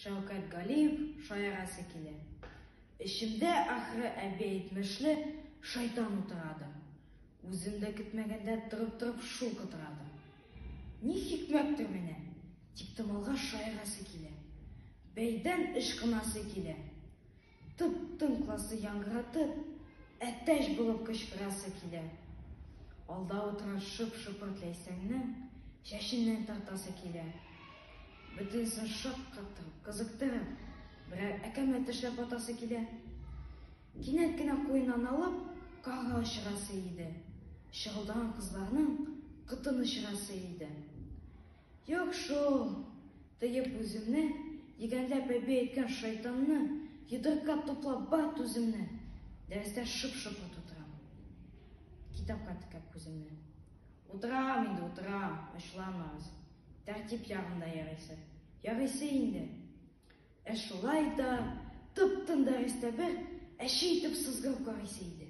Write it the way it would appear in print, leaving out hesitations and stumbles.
Шәүкәт Галиев шаярасы килә. Эшемдә ахры әби әйтмешле шайтан утырады. Үземдә көтмәгәндә торып шул кытырады. Ни хикмәттер менә, тиктомалга шаярасы килә. Бәйдән ышкынасы килә. Тып-тын классы яңгыратып, әтәч булып кычкырасы килә. Алда утырган шып-шыпырт Ләйсәннең шәшеннән тартасы килә. Бөтенсен шаккатырып, кызыктырып, берәр әкәмәт эшләп атасы килә. Кинәт кенә куеннан алып, карға очрасы иде. Шырылдаган кызларның кытын очрасы иде. Юк шул, тыеп үземне, дигәнләп әби әйткән шайтанны, йодрыкка туплап бат үземне. Дәрестә шып-шыпырт утырам. Китапка текәп күземне. Утырам инде, утырам, ачуланмагыз. Тәртип ягында ярыйсы инде. Шулай да тып-тын дәрестә бер әши итеп сызгырып карыйсы иде.